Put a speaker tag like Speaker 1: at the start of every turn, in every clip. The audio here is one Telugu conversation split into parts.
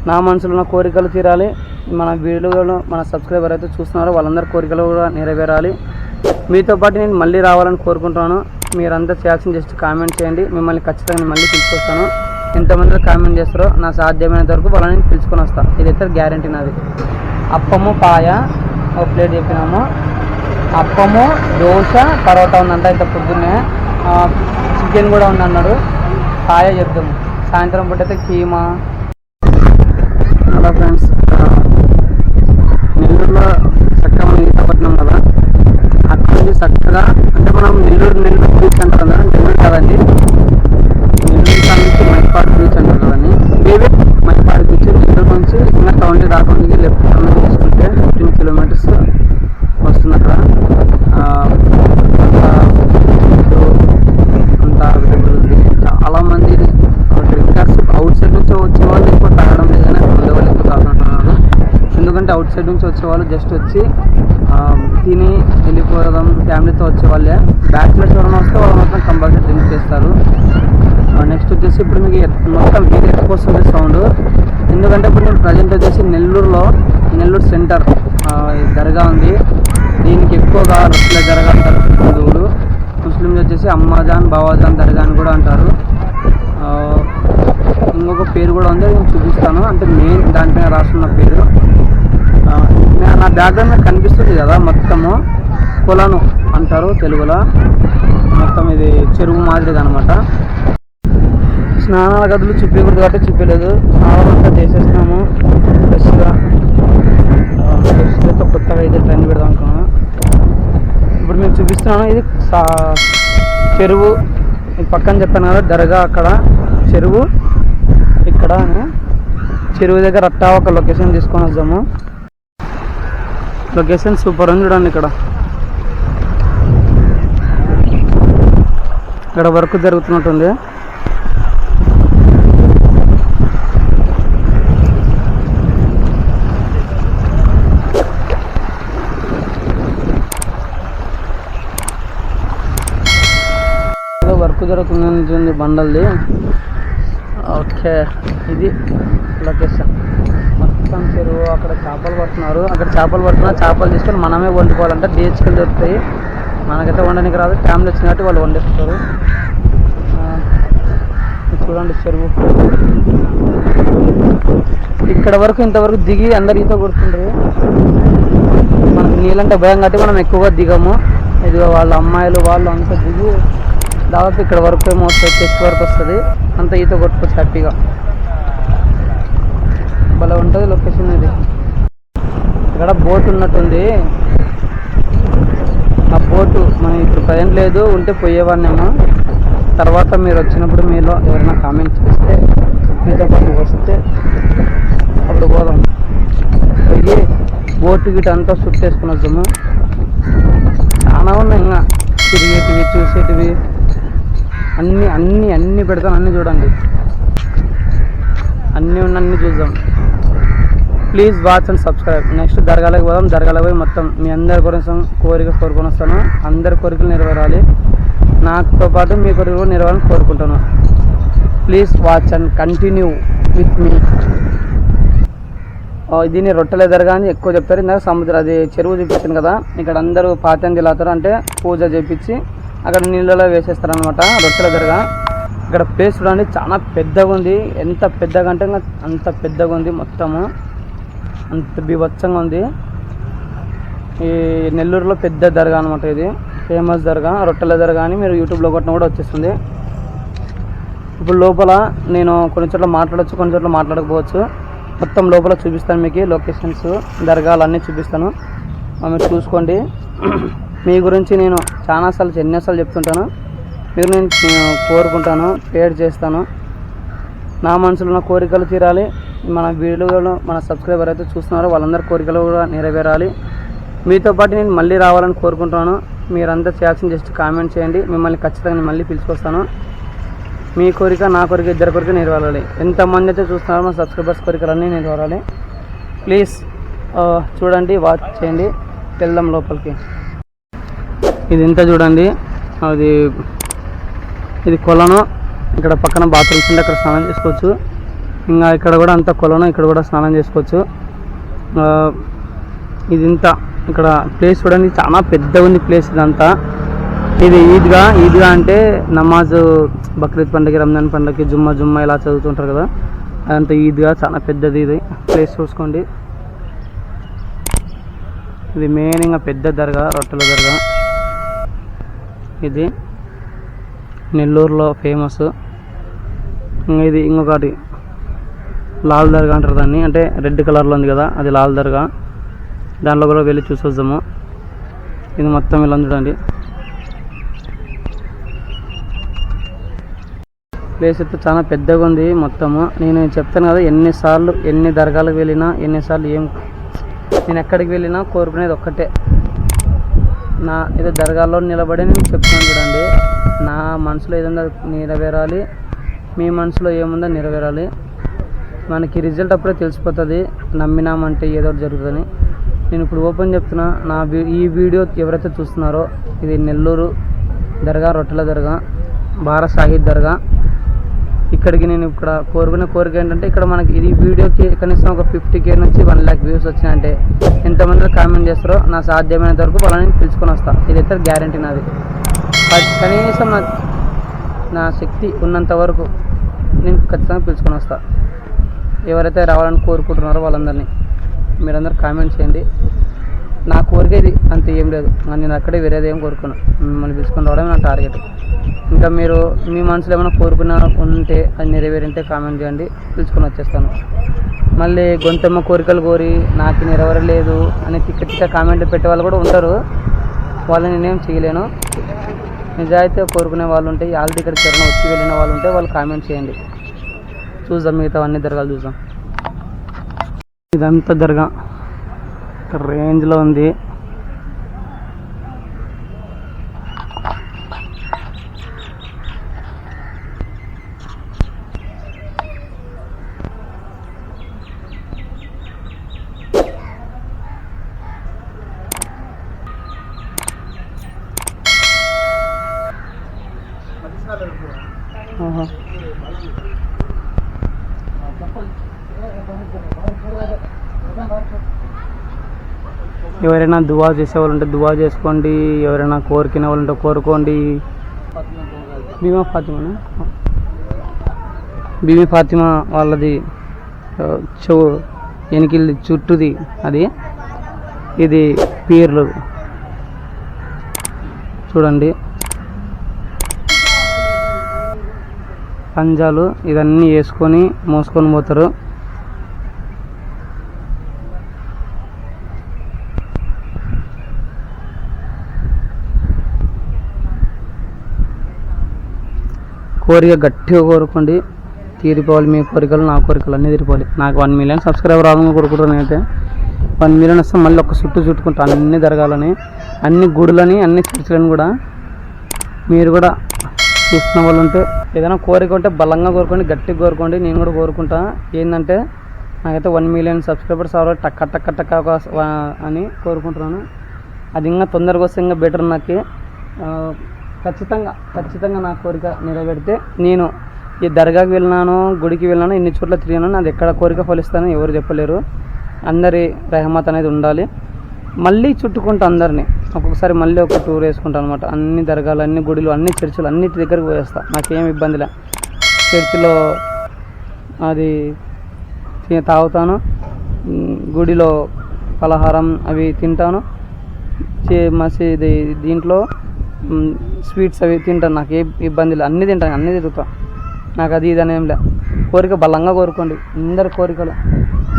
Speaker 1: నా మనసులో ఉన్న కోరికలు తీరాలి. మన వీడియోలో మన సబ్స్క్రైబర్ అయితే చూస్తున్నారో వాళ్ళందరి కోరికలు కూడా నెరవేరాలి. మీతో పాటు నేను మళ్ళీ రావాలని కోరుకుంటున్నాను. మీరంతా చేయాల్సిన జస్ట్ కామెంట్ చేయండి. మిమ్మల్ని ఖచ్చితంగా మళ్ళీ పిలుచుకొస్తాను. ఎంతమంది కామెంట్ చేస్తారో నా సాధ్యమైనంత వరకు వాళ్ళని పిలుచుకొని వస్తాను. ఇదైతే గ్యారంటీ నాది. అప్పము పాయ ఒక ప్లేట్ చెప్పినాము. అప్పము దోశ పరోటా ఉందంట ఇంత పొద్దున్నే. చికెన్ కూడా ఉంది అన్నాడు. పాయ చెప్తాము. సాయంత్రం పూట అయితే కీమా. హలో ఫ్రెండ్స్, నెల్లూరులో చక్కగా మనం ఈత పట్టినాం కదా, అక్కడ నుంచి చక్కగా అంటే మనం నెల్లూరు బీచ్ అంటారు కదా, నెల్లూరు కదండి, నెల్లూరు కాడ నుంచి మైపాడు బీచ్ అంటారు కదండి. మేబీ మైపాడు బీచ్ నెల్లూరు నుంచి ఇంకా టౌన్ దాకా లెఫ్ట్ తీసుకుంటే 15 కిలోమీటర్స్ వస్తుంది. అక్కడ అంతా అవైలబుల్ ఉంది. చాలామంది డ్రింకర్స్ అవుట్ సైడ్ నుంచి వచ్చే వాళ్ళు ఎక్కువ తాగడం లేదని ఉండే వాళ్ళు ఎక్కువ తాగుతుంటున్నారు. ఎందుకంటే అవుట్ సైడ్ నుంచి వచ్చేవాళ్ళు జస్ట్ వచ్చి తిని వెళ్ళిపోవడం, ఫ్యామిలీతో వచ్చేవాళ్ళే. బ్యాచిలర్స్ ఎవరైనా వస్తే వాళ్ళు మొత్తం కంపల్సరీ డ్రింక్ చేస్తారు. నెక్స్ట్ వచ్చేసి ఇప్పుడు మీకు మొత్తం వీధి ఎక్కువ వస్తుంది సౌండ్. ఎందుకంటే ఇప్పుడు నేను ప్రజెంట్ వచ్చేసి నెల్లూరు సెంటర్ దర్గా ఉంది. దీనికి ఎక్కువగా రొట్టెల దర్గా అంటారు హిందువులు. ముస్లింలు వచ్చేసి అమ్మాజాన్ బావాజాన్ దర్గా అని కూడా అంటారు. ఇంకొక పేరు కూడా ఉంది, నేను చూపిస్తాను. అంటే మెయిన్ దానిపైన రాసుకున్న పేరు నా బ్యాక్గ్రౌండ్ మీద కనిపిస్తుంది కదా, మొత్తము కొలను అంటారు తెలుగులో. మొత్తం ఇది చెరువు మాదిరిగా అనమాట. స్నానాల గదులు చూపించకూడదు కాబట్టి చూపించలేదు. స్నానాలు అంతా చేసేసినాము ఫ్రెష్గా. కొత్తగా అయితే ట్రెండ్ పెడదాం అనుకున్నాను. ఇప్పుడు మీకు చూపిస్తున్నాను. ఇది చెరువు పక్కన చెప్పాను కదా దర్గా, అక్కడ చెరువు. ఇక్కడ చెరువు దగ్గర అట్టా ఒక లొకేషన్ తీసుకొని వద్దాము. లొకేషన్ సూపర్ ఉంది చూడండి. ఇక్కడ వర్క్ జరుగుతున్నట్టుంది. వర్క్ జరుగుతుంది బండల్ది. ఓకే, ఇది లొకేషన్. మొత్తం చెరువు. అక్కడ చేపలు పడుతున్నారు. చేపలు తీసుకొని మనమే వండుకోవాలంటే బీచ్కి దొరుకుతాయి. మనకైతే వండడానికి రాదు. ఫ్యామిలీ వచ్చిన కాబట్టి వాళ్ళు వండేస్తారు. చూడండి చెరువు. ఇక్కడ వరకు ఇంతవరకు దిగి అందరు ఈత కొడుతుంటారు. మనకు నీళ్ళంటే భయం కాబట్టి మనం ఎక్కువగా దిగము. ఇది వాళ్ళ అమ్మాయిలు వాళ్ళు అంతా దిగి దాదాపు ఇక్కడ వరకు ఏమో వస్తుంది, చెస్ట్ వరకు వస్తుంది. అంత ఈత కొట్టుకోవచ్చు హ్యాపీగా. భలే ఉంటుంది లొకేషన్ ఇది. ఇక్కడ బోట్ ఉన్నట్టుంది. ఆ బోటు మనం ఇప్పుడు ప్రజెంట్ లేదు, ఉంటే పోయేవాడినేమో. తర్వాత మీరు వచ్చినప్పుడు మీలో ఎవరైనా కామెంట్ చేస్తే మీతో పాటు వస్తే అప్పుడు పోదాం. పోయి బోటు గిట అంతా చుట్టేసుకుని వద్దాము. చాలా ఉన్నాయి ఇంకా తిరిగేటివి చూసేటివి అన్నీ పెడతాను. అన్నీ చూడండి, అన్నీ చూద్దాం. Please watch and subscribe. Next దర్గాలకు పోదాం. దర్గాలకు పోయి మొత్తం మీ అందరి కోసం కోరుకొని వస్తాను. అందరి కోరికలు నెరవేరాలి. నాతో పాటు మీ కోరికలు నెరవేరాలని కోరుకుంటాను. Please watch and continue with me. దీన్ని రొట్టెల దర్గా అని ఎక్కువ చెప్తారు. ఇందాక అది చెరువు చూపించాను కదా, ఇక్కడ అందరూ పాత్యం దిలాతారు. అంటే పూజ చేపించి అక్కడ నీళ్ళలో వేసేస్తారు అనమాట. రొట్టెల దర్గా. ఇక్కడ ప్లేస్ చూడండి, చాలా పెద్దగా ఉంది. ఎంత పెద్దగా అంటే అంత పెద్దగా ఉంది. మొత్తము అంత బీభత్సంగా ఉంది. ఈ నెల్లూరులో పెద్ద దర్గా అనమాట. ఇది ఫేమస్ దర్గా, రొట్టెల దర్గా అని మీరు యూట్యూబ్లో కొట్టిన కూడా వచ్చేస్తుంది. ఇప్పుడు లోపల నేను కొన్ని చోట్ల మాట్లాడచ్చు, కొన్ని చోట్ల మాట్లాడకపోవచ్చు. మొత్తం లోపల చూపిస్తాను మీకు లొకేషన్స్, దర్గాలు అన్నీ చూపిస్తాను. మీరు చూసుకోండి. మీ గురించి నేను ఎన్నోసార్లు చెప్తుంటాను. మీరు నేను కోరుకుంటాను, ప్రేయర్ చేస్తాను. నా మనసులో ఉన్న కోరికలు తీరాలి. మన వీడియోలో మన సబ్స్క్రైబర్ అయితే చూస్తున్నారో వాళ్ళందరి కోరికలు కూడా నెరవేరాలి. మీతో పాటు నేను మళ్ళీ రావాలని కోరుకుంటున్నాను. మీరంతా చేయాల్సిన జస్ట్ కామెంట్ చేయండి. మిమ్మల్ని ఖచ్చితంగా మళ్ళీ పిలుచుకొస్తాను. మీ కోరిక నా కోరిక ఇద్దరి కోరిక నెరవేరాలి. ఎంతమంది అయితే చూస్తున్నారో మా సబ్స్క్రైబర్స్ కోరికలన్నీ నెరవేరాలి. ప్లీజ్ చూడండి, వాచ్ చేయండి. వెళ్దాం లోపలికి. ఇది ఇంత చూడండి, ఇది కొలను. ఇక్కడ పక్కన బాత్రూమ్స్ ఉంటే అక్కడ స్నానం చేసుకోవచ్చు. ఇంకా ఇక్కడ కూడా అంత కొలను, ఇక్కడ కూడా స్నానం చేసుకోవచ్చు. ఇది ఇంత ఇక్కడ ప్లేస్ చూడండి, చాలా పెద్దగా ఉంది ప్లేస్ ఇదంతా. ఇది ఈద్గా అంటే నమాజ్, బక్రీద్ పండుగ, రంజాన్ పండుగకి జుమ్మా ఇలా చదువుతుంటారు కదా, అదంతా ఈద్గా చాలా పెద్దది. ఇది ప్లేస్ చూసుకోండి. ఇది మెయిన్ ఇంకా పెద్ద దర్గా, రొట్టెల దర్గా. ఇది నెల్లూరులో ఫేమస్. ఇది ఇంకొకటి లాల్ దర్గా అంటారు దాన్ని, అంటే రెడ్ కలర్లో ఉంది కదా, అది లాల్ దర్గా. దాంట్లో కూడా వెళ్ళి చూసొద్దాము. ఇది మొత్తం ఇలా చూడండి. ప్లేస్ అయితే చాలా పెద్దగా ఉంది మొత్తము. నేను చెప్తాను కదా, ఎన్ని దర్గాలకు వెళ్ళినా, ఎన్నిసార్లు నేను ఎక్కడికి వెళ్ళినా కోరుకునేది ఒక్కటే, ఏదో దర్గాలో నిలబడి నేను చెప్తున్నాను చూడండి, నా మనసులో ఏదైనా నెరవేరాలి, మీ మనసులో ఏముందో నెరవేరాలి. మనకి రిజల్ట్ అప్పుడే తెలిసిపోతుంది, నమ్మినామంటే ఏదో ఒకటి జరుగుతుందని. నేను ఇప్పుడు ఓపెన్ చెప్తున్నా, ఈ వీడియో ఎవరైతే చూస్తున్నారో, ఇది నెల్లూరు దర్గా, రొట్టెల దర్గా, బారా షాహీద్ దర్గా. ఇక్కడికి నేను ఇక్కడ కోరుకునే కోరిక ఏంటంటే, ఇక్కడ మనకి ఇది వీడియోకి కనీసం ఒక 50K నుంచి 1 lakh వ్యూస్ వచ్చినాయంటే ఎంతమంది కామెంట్ చేస్తారో నా సాధ్యమైనంత వరకు వాళ్ళని పిలుచుకొని వస్తా. ఇదైతే గ్యారంటీ నాది. కనీసం నా శక్తి ఉన్నంత వరకు నేను ఖచ్చితంగా పిలుచుకొని వస్తా. ఎవరైతే రావాలని కోరుకుంటున్నారో వాళ్ళందరినీ మీరందరూ కామెంట్ చేయండి. నా కోరిక ఇది, అంతే, ఏం లేదు. నేను అక్కడే వేరేది ఏం కోరుకున్నాను, మిమ్మల్ని పిలుచుకొని రావడమే నా టార్గెట్. ఇంకా మీరు మీ మనసులో ఏమైనా కోరుకున్న ఉంటే, అది నెరవేరింటే కామెంట్ చేయండి, పిలుచుకొని వచ్చేస్తాను. మళ్ళీ గొంతమ్మ కోరికలు కోరి నాకు నెరవేరలేదు అని తిక్క కామెంట్ పెట్టే వాళ్ళు కూడా ఉంటారు. వాళ్ళని నేనేం చేయలేను. నిజాయితీ కోరుకునే వాళ్ళు ఉంటే, ఆల్రెడీ ఇక్కడికి ఎవరైనా వచ్చి వెళ్ళిన వాళ్ళు ఉంటే వాళ్ళు కామెంట్ చేయండి, చూద్దాం. మిగతా అన్ని దర్గాలు చూద్దాం. ఇదంతా దర్గా రేంజ్లో ఉంది. ఎవరైనా దువా చేసేవాళ్ళు ఉంటే దువా చేసుకోండి, ఎవరైనా కోరుకునే వాళ్ళు ఉంటే కోరుకోండి. బీబీ ఫాతిమా వాళ్ళది ఎనికిల్ది చుట్టూది అది. ఇది పీర్లు చూడండి, పంజాలు ఇవన్నీ వేసుకొని మోసుకొని పోతారు. కోరిక గట్టిగా కోరుకోండి, తీరిపోవాలి. మీ కోరికలు, నా కోరికలు అన్నీ తీరిపోవాలి. నాకు 1 million సబ్స్క్రైబర్ రావాలని కోరుకుంటాను. నేనైతే 1 million వస్తే మళ్ళీ ఒక చుట్టుకుంటాను, అన్నీ జరగాలని, అన్ని గుడులని, అన్ని చర్చిలని కూడా. మీరు కూడా చూస్తున్న వాళ్ళు ఉంటే ఏదైనా కోరిక ఉంటే బలంగా కోరుకోండి, గట్టిగా కోరుకోండి. నేను కూడా కోరుకుంటా. ఏంటంటే నాకైతే 1 million సబ్స్క్రైబర్స్ అవ్వాలి, టక్క అని కోరుకుంటున్నాను. అది ఇంకా తొందరగా వస్తే ఇంకా బెటర్. నాకు ఖచ్చితంగా నా కోరిక నెరవేరితే, నేను ఈ దర్గాకి వెళ్ళినాను, గుడికి వెళ్ళినాను, ఇన్ని చోట్ల తిరిగినాను, నాది ఎక్కడ కోరిక ఫలిస్తానో ఎవరు చెప్పలేరు. అందరి రెహమత్ అనేది ఉండాలి. మళ్ళీ చుట్టుకుంటా అందరినీ, ఒక్కొక్కసారి మళ్ళీ ఒక టూర్ వేసుకుంటాను అనమాట. అన్ని దర్గాలు, అన్ని గుడిలు, అన్ని చర్చిలు, అన్నిటి దగ్గరికి పోయేస్తా. నాకేం ఇబ్బందిలే. చర్చిలో అది తాగుతాను, గుడిలో పలహారం అవి తింటాను, మసీది దీంట్లో స్వీట్స్ అవి తింటాను. నాకు ఏ ఇబ్బంది లేదు, అన్నీ తింటాను, అన్నీ తిరుగుతా. నాకు అది ఇది అనేం లే. కోరిక బలంగా కోరుకోండి. అందరి కోరికలు,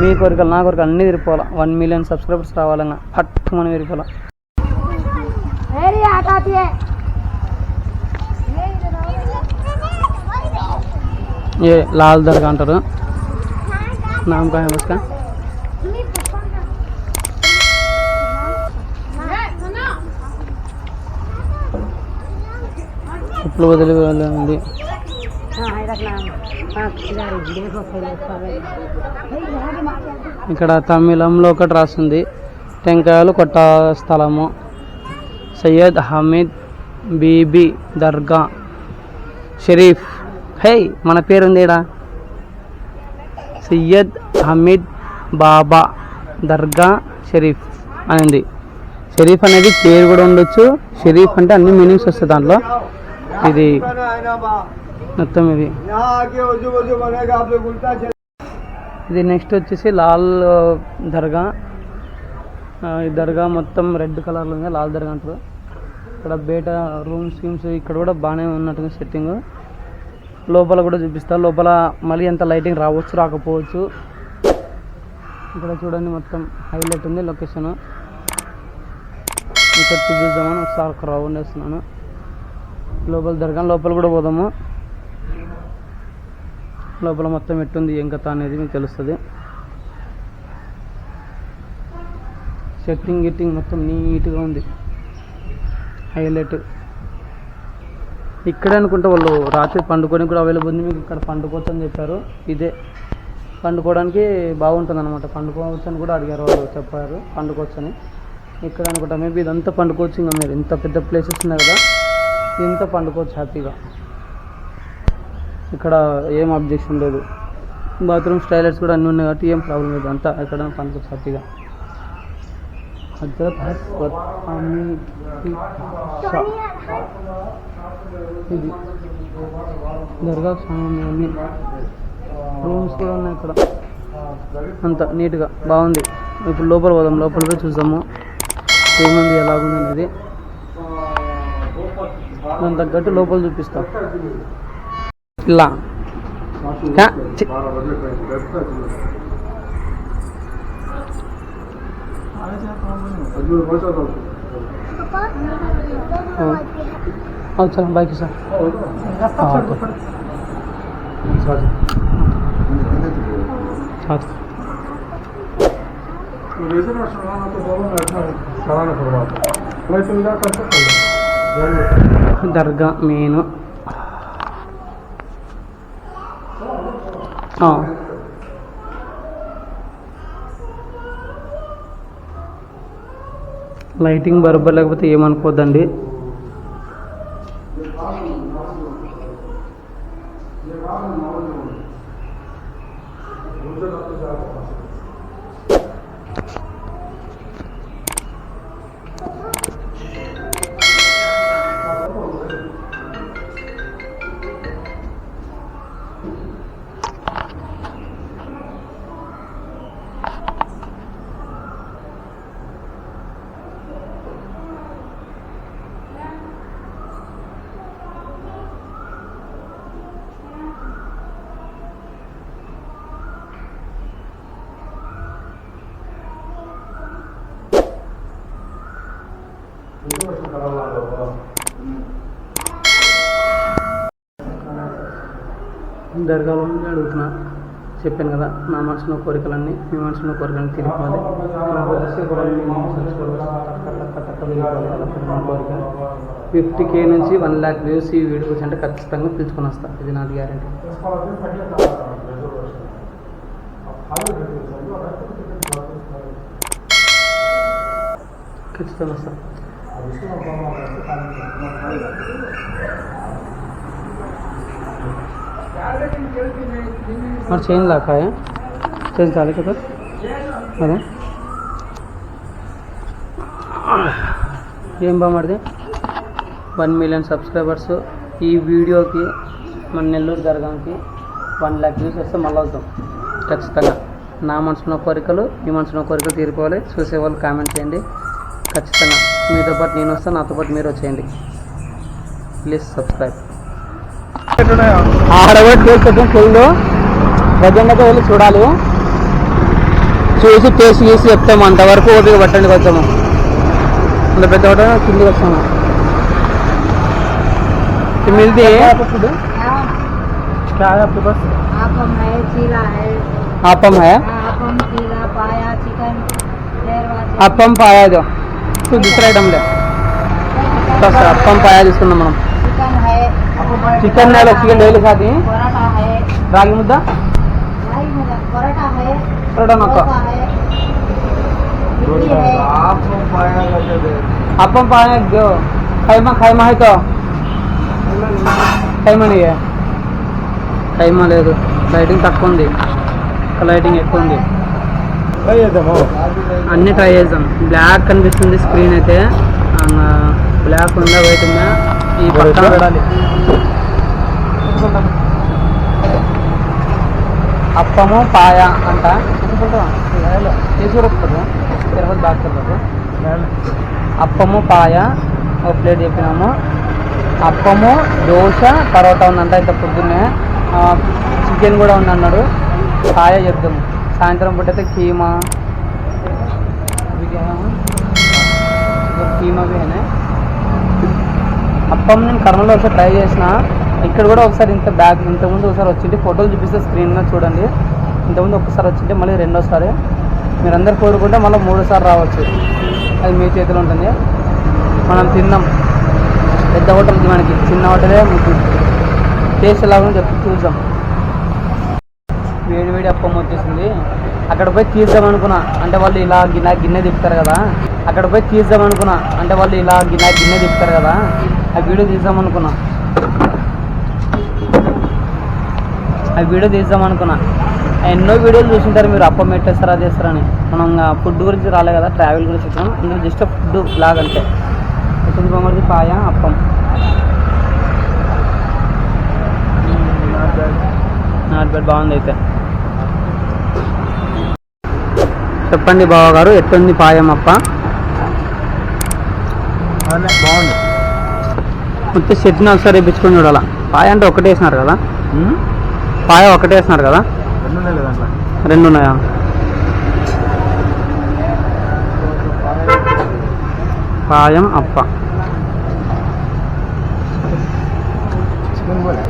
Speaker 1: మీ కోరికలు, నా కోరికలు అన్నీ తిరిగిపోవాలి. 1 million సబ్స్క్రైబర్స్ రావాలన్నా పట్టు మనం తిరిగిపోవాలి. ఏ లాల్ దర్గా అంటారు. నామ్ కా హై ఉస్కా? ఇప్పుడు వదిలి ఉంది. ఇక్కడ తమిళంలో ఒకటి రాస్తుంది, టెంకాయలు కొట్ట స్థలము, సయ్యద్ హమీద్ బీబీ దర్గా షరీఫ్ హే మన పేరు ఉంది ఈడ సయ్యద్ హమీద్ బాబా దర్గా షరీఫ్ అనేది. షరీఫ్ అనేది పేరు కూడా ఉండొచ్చు, షరీఫ్ అంటే అన్ని మీనింగ్స్ వస్తాయి దాంట్లో. ఇది మొత్తం ఇది నెక్స్ట్ వచ్చేసి లాల్ దర్గా. ఈ దర్గా మొత్తం రెడ్ కలర్లో ఉంది, లాల్ దర్గా అంటారు. ఇక్కడ బయట రూమ్స్ గీమ్స్ ఇక్కడ కూడా బాగానే ఉన్నట్టుగా సెట్టింగ్. లోపల కూడా చూపిస్తారు, లోపల మళ్ళీ ఎంత లైటింగ్ రావచ్చు రాకపోవచ్చు. ఇక్కడ చూడండి మొత్తం హైలైట్ ఉంది లొకేషన్. ఇక్కడ చూపిద్దామని ఒకసారి ఒక రౌండ్ వేస్తున్నాను. లోపల దర్గా లోపల కూడా పోదాము. లోపల మొత్తం ఎట్టుంది ఏం కథ అనేది మీకు తెలుస్తుంది. సెట్టింగ్ గిట్టింగ్ మొత్తం నీట్గా ఉంది, హైలైట్. ఇక్కడే అనుకుంటే వాళ్ళు రాత్రి పండుకొని కూడా అవైలబుల్ ఉంది. మీకు ఇక్కడ పండుకోవచ్చు అని చెప్పారు. ఇదే పండుకోవడానికి బాగుంటుంది అనమాట. పండుకోవచ్చు అని కూడా అడిగారు వాళ్ళు, చెప్పారు పండుకోవచ్చు అని. ఇక్కడ అనుకుంటా మేబీ ఇదంతా పండుకోవచ్చు. ఇంకా మీరు ఇంత పెద్ద ప్లేసెస్ ఉన్నాయి కదా, ఇంత పండుకోవచ్చు హ్యాపీగా. ఇక్కడ ఏం అబ్జెక్షన్ లేదు. బాత్రూమ్ టాయిలెట్స్ కూడా అన్నీ ఉన్నాయి కాబట్టి ఏం ప్రాబ్లం లేదు. అంతా ఇక్కడ పండుకోవచ్చు హ్యాపీగా. హజరత్ ఇది దర్గా స్వామి అన్ని రూమ్స్ కూడా ఉన్నాయి ఇక్కడ. అంత నీట్గా బాగుంది. ఇప్పుడు లోపల పోదాం, లోపల పోయి చూద్దాము ఏముంది ఎలాగుంది అనేది. దాని తగ్గట్టు లోపల చూపిస్తాం. ఇలా चलो बाइक सर दर्गा मेन లైటింగ్ బరబర్ లేకపోతే ఏమనుకోద్దండి. దర్గాలో అడుగుతున్నా, చెప్పాను కదా నా మనసులో కోరికలన్నీ మీ మనసులో కోరికలన్నీ తీరిపోవాలి. కోరిక 50K నుంచి 1 lakh వ్యూస్ ఈ వీడియోస్ అంటే ఖచ్చితంగా పిలుచుకొని వస్తాను. ఇది నా గ్యారెంటీ. ఖచ్చితంగా వస్తాను. और चेंज लाखा है चेंज चाले का अरे ఏం బాగుంది. 1 million సబ్స్క్రైబర్స్ ఈ వీడియోకి మన నెల్లూరు దర్గాకి 1 lakh వ్యూస్ వస్తే మళ్ళీ అవుతాం ఖచ్చితంగా. నా మనసులో కోరికలు మీ మనసులో కోరికలు తీరిపోవాలి. చూసేవాళ్ళు కామెంట్ చేయండి. ఖచ్చితంగా మీతో పాటు నేను వస్తాను, నాతో పాటు మీరు వచ్చేయండి. Please subscribe. ఆడవే టేస్ట్ ఫుల్ ప్రజెంట్గా వెళ్ళి చూడాలి, చూసి టేస్ట్ చేసి చెప్తాము. అంతవరకు ఓపిక పట్టండి. వచ్చాము అంత పెద్ద కిందికి వస్తాము. మిల్ది आपम है అప్పం పాయా जो दूसरा आइटम ले అప్పం పాయా తీసుకుందాం మనం. చికెన్ చికెన్ డైలీ खाती రాగి ముద్ద परोठा नक्का अप्पम पाया जो खैमा है तो खैमा नहीं है టైమా లేదు, లైటింగ్ తక్కువ ఉంది, లైటింగ్ ఎక్కువ ఉంది.
Speaker 2: ట్రై చేద్దాము,
Speaker 1: అన్నీ ట్రై చేద్దాం. బ్లాక్ కనిపిస్తుంది స్క్రీన్ అయితే, బ్లాక్ ఉందా వైట్ ఉందా ఈ పక్కన
Speaker 2: చూడాలి.
Speaker 1: అప్పము పాయ అంట తీసుకురొస్తారు తిరుపతి డాక్టర్. అప్పము పాయ ఒక ప్లేట్ చెప్పినాము. అప్పము దోశ పరోటా ఉందంట ఇంత పొద్దున్నే. చికెన్ కూడా ఉంది అన్నాడు. పాయ చెప్తాము. సాయంత్రం పూట అయితే కీమా కీమా బిర్యానీ. అప్పం నేను కర్నూలులో ఒకసారి ట్రై చేసిన, ఇక్కడ కూడా ఒకసారి ఇంతకుముందు ఒకసారి వచ్చింది, ఫోటోలు చూపిస్తే స్క్రీన్లో చూడండి. ఇంతకుముందు ఒకసారి వచ్చింటే మళ్ళీ రెండోసారి మీరందరూ కోరుకుంటే మళ్ళీ 3 సార్లు రావచ్చు. అది మీ చేతిలో ఉంటుంది. మనం తిన్నాం పెద్ద హోటల్, మనకి చిన్న హోటలే మీకు టేస్ట్ ఎలాగో చెప్పి చూద్దాం. వేడి వేడి అప్పం వచ్చేసింది. అక్కడ పోయి తీద్దాం అనుకున్నా, అంటే వాళ్ళు ఇలా గిన్నె తిప్పుతారు కదా. అక్కడ పోయి తీద్దాం అనుకున్నా, అంటే వాళ్ళు ఇలా గిన్నె తిప్పుతారు కదా. ఆ వీడియో తీద్దాం అనుకున్నా, ఎన్నో వీడియోలు చూసింటారు మీరు, అప్పం పెట్టేస్తారా చేస్తారని. మనం ఫుడ్ గురించి రాలే కదా, ట్రావెల్ గురించి వచ్చాం. ఇందులో జస్ట్ ఫుడ్ బ్లాగ్ అంటే ఎప్పుడు బొమ్మది పాయ అప్పం. నాట్ బ్యాడ్, బాగుంది. అయితే చెప్పండి బావగారు, ఎట్లుంది పాయం అప్ప?
Speaker 2: బాగుంది.
Speaker 1: మొత్తం చట్నీ ఒకసారి వేయించుకొని చూడాలా. పాయ అంటే ఒకటే వేసినారు కదా, పాయ ఒకటే వేసినారు కదా, 2 ఉన్నాయా? పాయం అప్ప
Speaker 2: చికెన్ కూడా